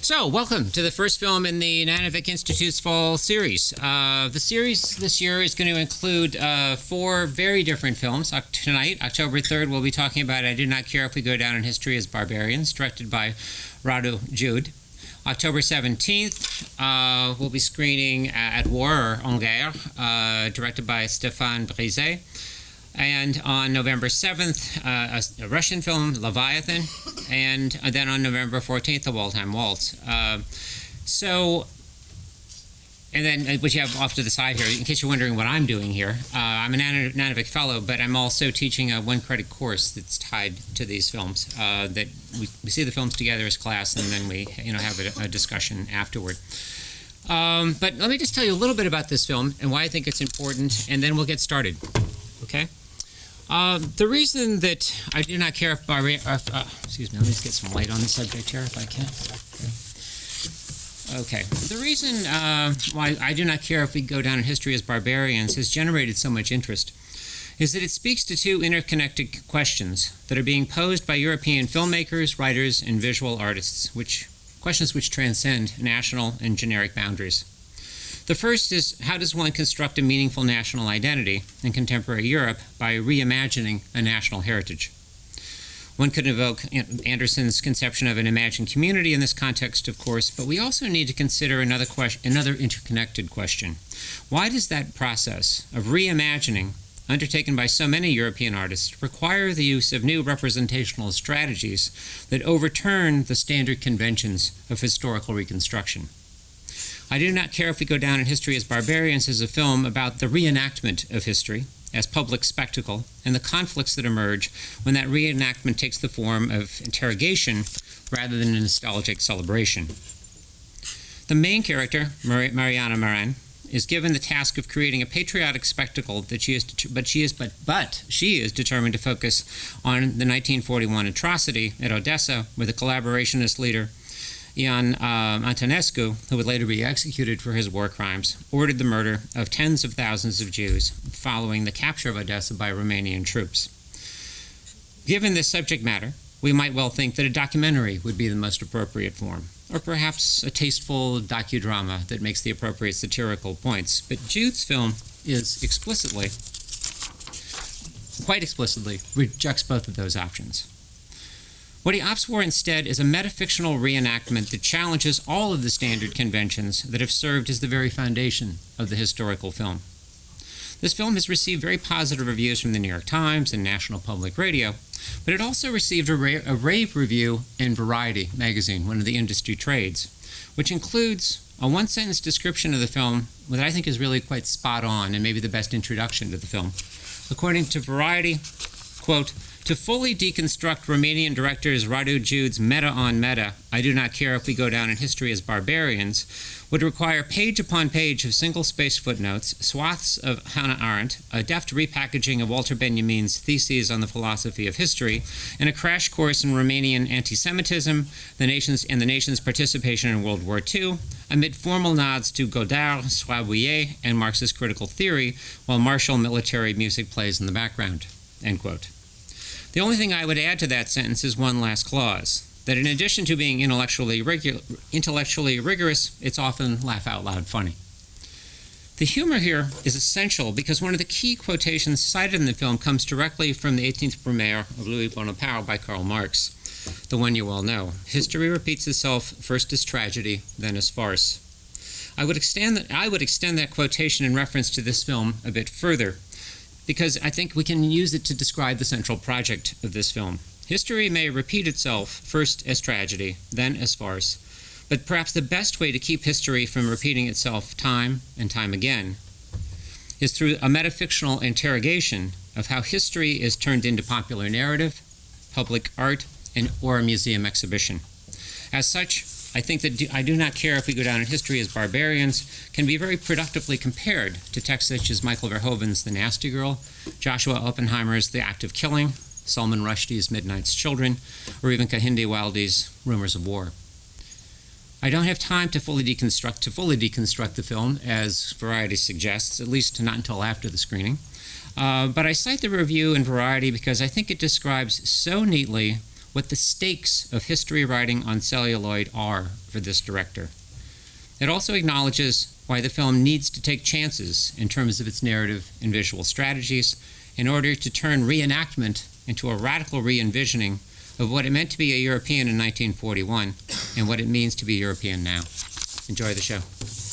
So, welcome to the first film in the Nanovic Institute's fall series. The series this year is going to include four very different films. Tonight, October 3rd, we'll be talking about I Do Not Care If We Go Down in History as Barbarians, directed by Radu Jude. October 17th, we'll be screening At War, or En Guerre, directed by Stéphane Brisé. And on November 7th, a Russian film, Leviathan, and then on November 14th, The Waldheim Waltz. And then what you have off to the side here, in case you're wondering what I'm doing here, I'm a Nanovic fellow, but I'm also teaching a one-credit course that's tied to these films. That we see the films together as class, and then we have a discussion afterward. But let me just tell you a little bit about this film and why I think it's important, and then we'll get started. Okay? The reason that I do not care if excuse me, let me just get some light on the subject here if I can. Okay. The reason why I do not care if we go down in history as barbarians has generated so much interest is that it speaks to two interconnected questions that are being posed by European filmmakers, writers, and visual artists, questions which transcend national and generic boundaries. The first is, how does one construct a meaningful national identity in contemporary Europe by reimagining a national heritage? One could evoke Anderson's conception of an imagined community in this context, of course, but we also need to consider another interconnected question. Why does that process of reimagining, undertaken by so many European artists, require the use of new representational strategies that overturn the standard conventions of historical reconstruction? I Do Not Care If We Go Down in History as Barbarians is a film about the reenactment of history as public spectacle and the conflicts that emerge when that reenactment takes the form of interrogation rather than a nostalgic celebration. The main character, Mariana Marin, is given the task of creating a patriotic spectacle that she is determined to focus on the 1941 atrocity at Odessa, where the collaborationist leader Ion Antonescu, who would later be executed for his war crimes, ordered the murder of tens of thousands of Jews following the capture of Odessa by Romanian troops. Given this subject matter, we might well think that a documentary would be the most appropriate form, or perhaps a tasteful docudrama that makes the appropriate satirical points. But Jude's film is quite explicitly, rejects both of those options. What he opts for instead is a metafictional reenactment that challenges all of the standard conventions that have served as the very foundation of the historical film. This film has received very positive reviews from the New York Times and National Public Radio, but it also received a rave review in Variety magazine, one of the industry trades, which includes a one-sentence description of the film that I think is really quite spot on and maybe the best introduction to the film. According to Variety, quote, "To fully deconstruct Romanian director Radu Jude's meta-on-meta, I Do Not Care If We Go Down in History as Barbarians, would require page upon page of single-spaced footnotes, swaths of Hannah Arendt, a deft repackaging of Walter Benjamin's theses on the philosophy of history, and a crash course in Romanian anti-Semitism, the nation's participation in World War II, amid formal nods to Godard, Swabuye, and Marxist critical theory, while martial military music plays in the background." End quote. The only thing I would add to that sentence is one last clause, that in addition to being intellectually rigorous, it's often laugh-out-loud funny. The humor here is essential because one of the key quotations cited in the film comes directly from the 18th Brumaire of Louis Bonaparte by Karl Marx, the one you all know. History repeats itself first as tragedy, then as farce. I would extend that quotation in reference to this film a bit further, because I think we can use it to describe the central project of this film. History may repeat itself first as tragedy, then as farce, but perhaps the best way to keep history from repeating itself time and time again is through a metafictional interrogation of how history is turned into popular narrative, public art, or a museum exhibition. As such, I think that I Do Not Care If We Go Down in History as Barbarians can be very productively compared to texts such as Michael Verhoeven's The Nasty Girl, Joshua Oppenheimer's The Act of Killing, Salman Rushdie's Midnight's Children, or even Kehinde Wilde's Rumors of War. I don't have time to fully deconstruct the film, as Variety suggests, at least not until after the screening. But I cite the review in Variety because I think it describes so neatly what the stakes of history writing on celluloid are for this director. It also acknowledges why the film needs to take chances in terms of its narrative and visual strategies in order to turn reenactment into a radical re-envisioning of what it meant to be a European in 1941 and what it means to be European now. Enjoy the show.